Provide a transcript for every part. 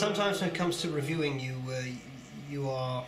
Sometimes when it comes to reviewing, you are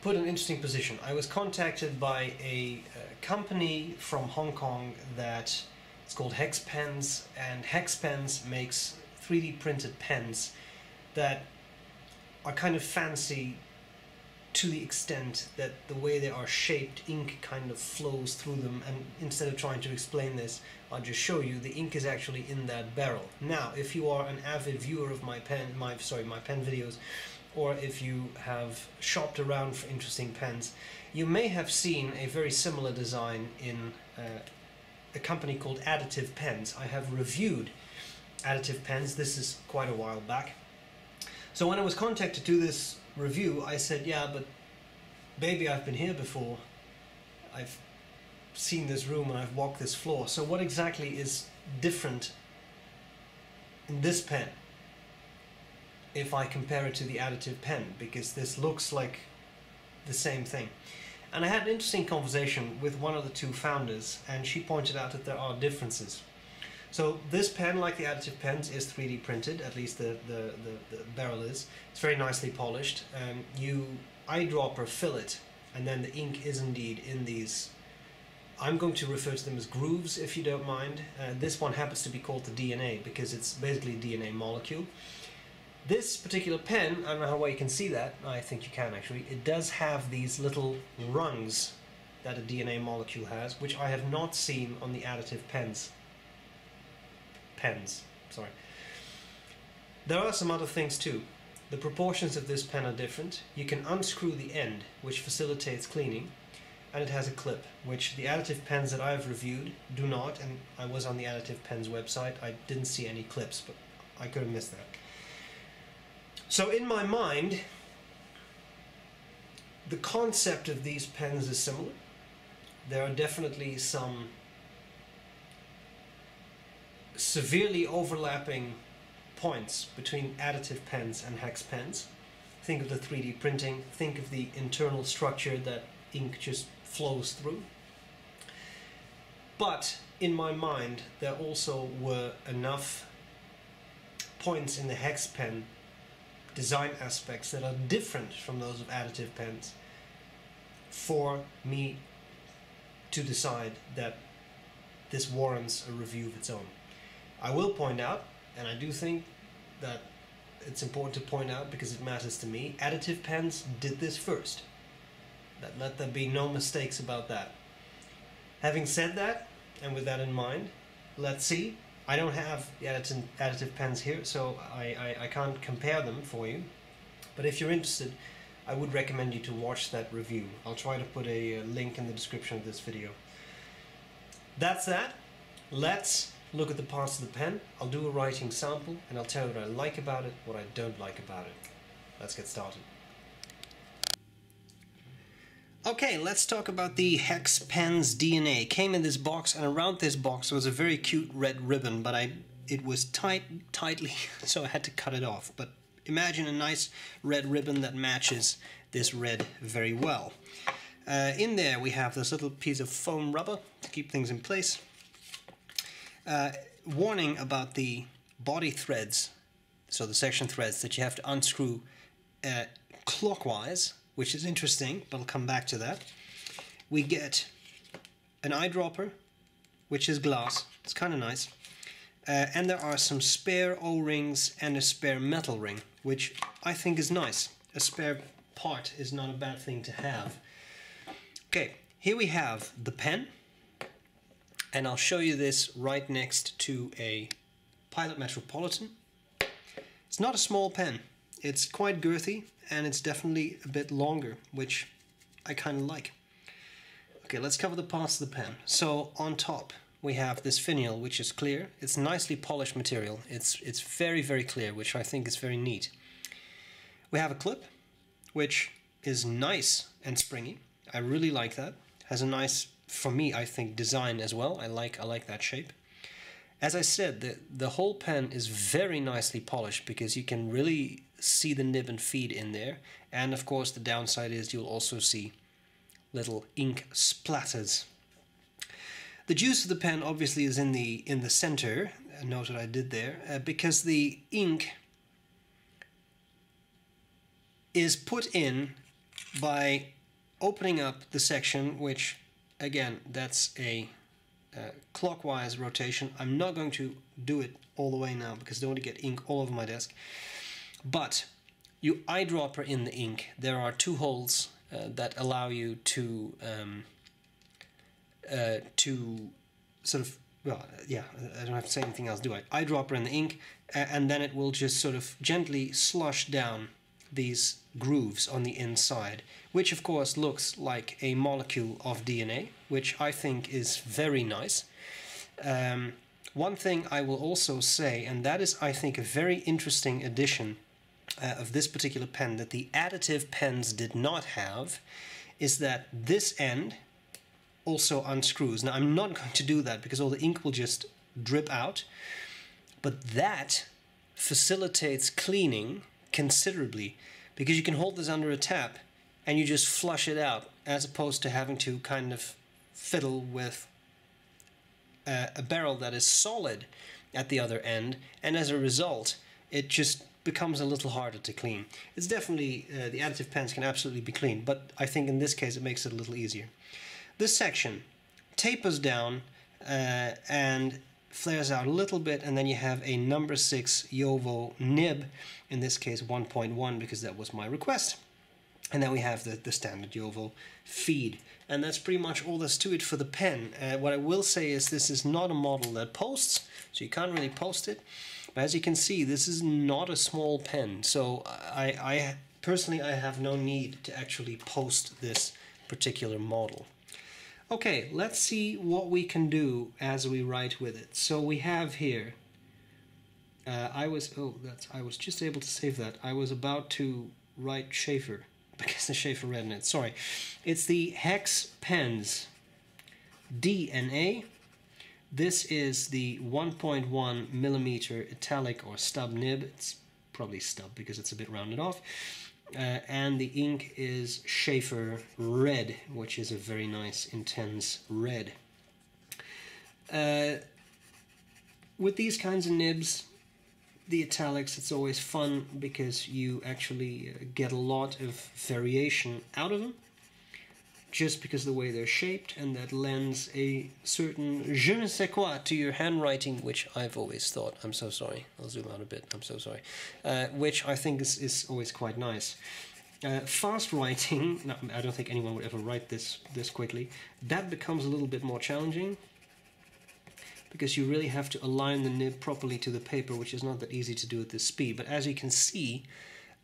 put in an interesting position. I was contacted by a company from Hong Kong that it's called Hex Pens, and Hex Pens makes 3D printed pens that are kind of fancy to the extent that the way they are shaped, ink kind of flows through them, and instead of trying to explain this, I'll just show you the ink is actually in that barrel. Now, if you are an avid viewer of my pen videos, or if you have shopped around for interesting pens, you may have seen a very similar design in a company called Additive Pens. I have reviewed Additive Pens, this is quite a while back. So when I was contacted to do this review, I said, yeah, but baby, I've been here before. I've seen this room and I've walked this floor. So what exactly is different in this pen if I compare it to the Additive Pen? Because this looks like the same thing. And I had an interesting conversation with one of the two founders, and she pointed out that there are differences. So this pen, like the Additive Pens, is 3D printed, at least the barrel is. It's very nicely polished. You eyedropper fill it, and then the ink is indeed in these, I'm going to refer to them as grooves if you don't mind. This one happens to be called the DNA because it's basically a DNA molecule. This particular pen, I don't know how well you can see that, I think you can actually, it does have these little rungs that a DNA molecule has, which I have not seen on the Additive Pens. Sorry. There are some other things too. The proportions of this pen are different. You can unscrew the end, which facilitates cleaning, and it has a clip, which the Additive Pens that I've reviewed do not, and I was on the Additive Pens website, I didn't see any clips, but I could have missed that. So in my mind, the concept of these pens is similar. There are definitely some severely overlapping points between Additive Pens and Hex Pens. Think of the 3D printing, think of the internal structure that ink just flows through. But in my mind, there also were enough points in the Hex Pen design aspects that are different from those of Additive Pens for me to decide that this warrants a review of its own. I will point out, and I do think that it's important to point out because it matters to me, Additive Pens did this first. Let there be no mistakes about that. Having said that, and with that in mind, let's see. I don't have the Additive Pens here, so I can't compare them for you. But if you're interested, I would recommend you to watch that review. I'll try to put a link in the description of this video. That's that. Let's look at the parts of the pen. I'll do a writing sample, and I'll tell you what I like about it, what I don't like about it. Let's get started. Okay, let's talk about the Hex Pens DNA. It came in this box, and around this box was a very cute red ribbon, but it was tightly, so I had to cut it off. But imagine a nice red ribbon that matches this red very well. In there we have this little piece of foam rubber to keep things in place. Warning about the body threads, so the section threads that you have to unscrew clockwise, which is interesting, but I'll come back to that. We get an eyedropper, which is glass. It's kind of nice. And there are some spare O-rings and a spare metal ring, which I think is nice. A spare part is not a bad thing to have. Okay, here we have the pen. And I'll show you this right next to a Pilot Metropolitan. It's not a small pen. It's quite girthy, and it's definitely a bit longer, which I kind of like. Okay, let's cover the parts of the pen. So on top we have this finial, which is clear. It's nicely polished material. It's very, very clear, which I think is very neat. We have a clip, which is nice and springy. I really like that. Has a nice, for me, I think, design as well. I like that shape. As I said, the whole pen is very nicely polished because you can really see the nib and feed in there. And of course the downside is you'll also see little ink splatters. The juice of the pen obviously is in the center. note that I did there, because the ink is put in by opening up the section, which again, that's a clockwise rotation. I'm not going to do it all the way now because I don't want to get ink all over my desk. But you eyedropper in the ink. There are two holes that allow you to sort of, well, yeah, I don't have to say anything else, do I? Eyedropper in the ink, and then it will just sort of gently slush down these grooves on the inside, which of course looks like a molecule of DNA, which I think is very nice. One thing I will also say, and that is I think a very interesting addition of this particular pen that the additive pens did not have, is that this end also unscrews. Now I'm not going to do that because all the ink will just drip out, but that facilitates cleaning considerably, because you can hold this under a tap and you just flush it out, as opposed to having to kind of fiddle with a barrel that is solid at the other end, and as a result it just becomes a little harder to clean. It's definitely, the additive pens can absolutely be cleaned, but I think in this case it makes it a little easier. This section tapers down and flares out a little bit, and then you have a number 6 JoWo nib, in this case 1.1 because that was my request, and then we have the standard JoWo feed, and that's pretty much all there's to it for the pen. What I will say is this is not a model that posts, so you can't really post it, but as you can see this is not a small pen, so I personally I have no need to actually post this particular model. Okay, let's see what we can do as we write with it. So we have here, I was just able to save that. I was about to write Schaefer, because the Schaefer read in it, sorry. It's the Hex Pens DNA. This is the 1.1 millimeter italic or stub nib. It's probably stub because it's a bit rounded off. And the ink is Schaefer Red, which is a very nice intense red. With these kinds of nibs, the italics, it's always fun because you actually get a lot of variation out of them, just because of the way they're shaped, and that lends a certain je ne sais quoi to your handwriting, which I've always thought, I'm so sorry, I'll zoom out a bit, I'm so sorry, which I think is always quite nice. Fast writing, no, I don't think anyone would ever write this quickly, that becomes a little bit more challenging, because you really have to align the nib properly to the paper, which is not that easy to do at this speed, but as you can see,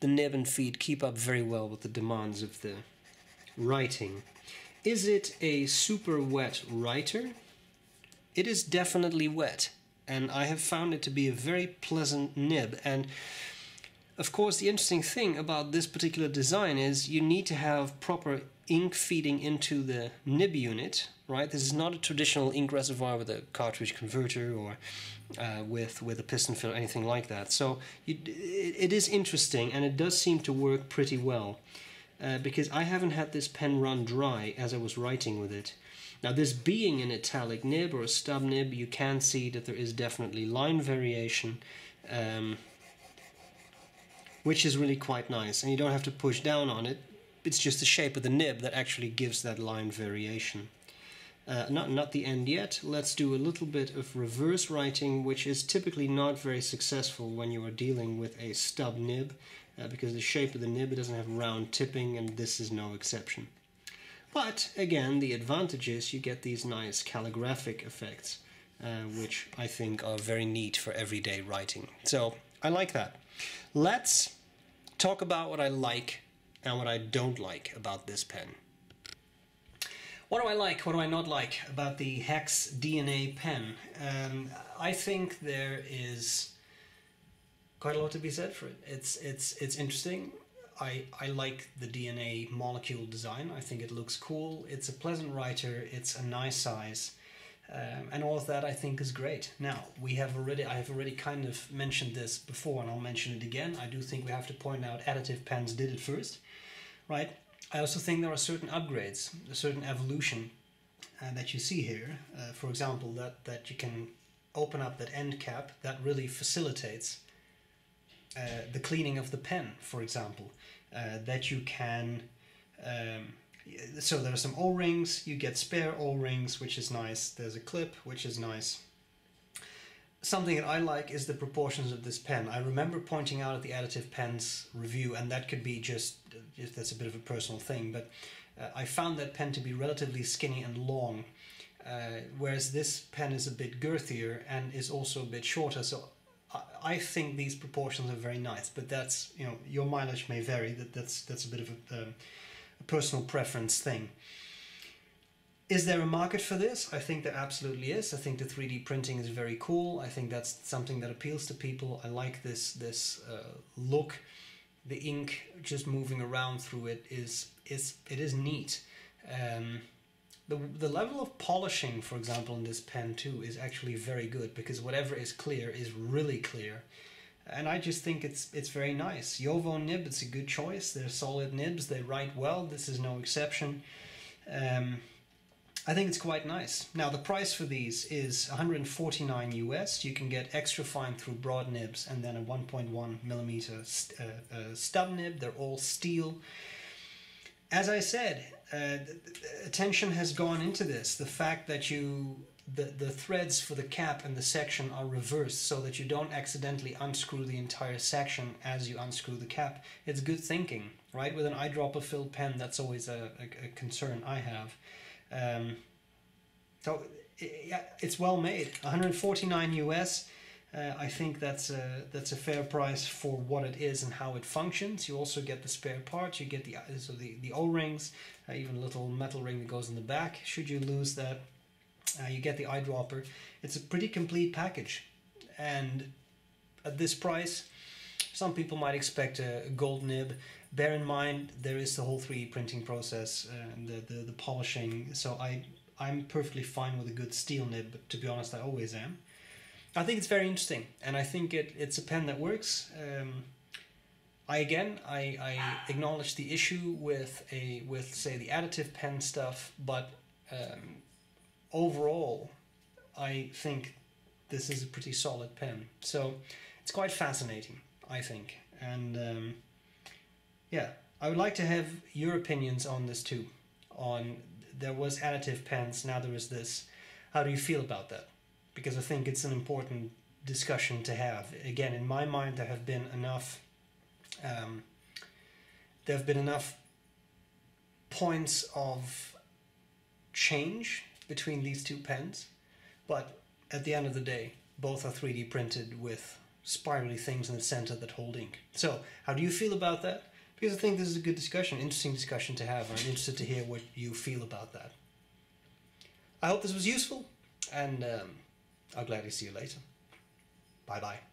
the nib and feed keep up very well with the demands of the writing. Is it a super wet writer? It is definitely wet, and I have found it to be a very pleasant nib. And of course the interesting thing about this particular design is you need to have proper ink feeding into the nib unit, right? This is not a traditional ink reservoir with a cartridge converter or with a piston fill or anything like that. So it is interesting, and it does seem to work pretty well. Because I haven't had this pen run dry as I was writing with it. Now, this being an italic nib or a stub nib, you can see that there is definitely line variation, which is really quite nice, and you don't have to push down on it. It's just the shape of the nib that actually gives that line variation. Not the end yet. Let's do a little bit of reverse writing, which is typically not very successful when you are dealing with a stub nib, because the shape of the nib, it doesn't have round tipping, and this is no exception. But again, the advantage is you get these nice calligraphic effects, which I think are very neat for everyday writing. So I like that. Let's talk about what I like and what I don't like about this pen. What do I like, what do I not like about the Hex DNA pen? I think there is quite a lot to be said for it. It's interesting. I like the DNA molecule design. I think it looks cool. It's a pleasant writer. It's a nice size, and all of that I think is great. Now I have already kind of mentioned this before, and I'll mention it again. I do think we have to point out additive pens did it first, right? I also think there are certain upgrades, a certain evolution that you see here. For example, that you can open up that end cap, that really facilitates the cleaning of the pen, for example. That you can, so there are some O-rings, you get spare O-rings, which is nice. There's a clip, which is nice. Something that I like is the proportions of this pen. I remember pointing out at the Additive Pens review, and that could be just that's a bit of a personal thing, but I found that pen to be relatively skinny and long, whereas this pen is a bit girthier and is also a bit shorter. So I think these proportions are very nice, but that's, you know, your mileage may vary. That's a bit of a personal preference thing. Is there a market for this? I think there absolutely is. I think the 3D printing is very cool. I think that's something that appeals to people. I like this look. The ink just moving around through it is neat. The level of polishing, for example, in this pen too is actually very good, because whatever is clear is really clear. And I just think it's very nice. Jowo nib, it's a good choice. They're solid nibs. They write well. This is no exception. I think it's quite nice. Now the price for these is $149 US. You can get extra fine through broad nibs and then a 1.1 millimeter stub nib. They're all steel. As I said, attention has gone into this. The fact that the threads for the cap and the section are reversed so that you don't accidentally unscrew the entire section as you unscrew the cap. It's good thinking, right? With an eyedropper filled pen, that's always a concern I have. So yeah, it's well made. 149 US. I think that's a fair price for what it is and how it functions. You also get the spare parts. You get the O-rings, even a little metal ring that goes in the back should you lose that. You get the eyedropper. It's a pretty complete package, and at this price, some people might expect a gold nib. Bear in mind there is the whole 3D printing process and the polishing. So I'm perfectly fine with a good steel nib, but to be honest, I always am. I think it's very interesting, and I think it's a pen that works. I acknowledge the issue with say the additive pen stuff, but overall, I think this is a pretty solid pen. So it's quite fascinating, I think. And yeah, I would like to have your opinions on this too. There was additive pens, now there is this. How do you feel about that? Because I think it's an important discussion to have. Again, in my mind, there have been enough points of change between these two pens, but at the end of the day, both are 3D printed with spirally things in the center that hold ink. So, how do you feel about that? Because I think this is a good discussion, interesting discussion to have. I'm interested to hear what you feel about that. I hope this was useful, and I'll gladly see you later. Bye-bye.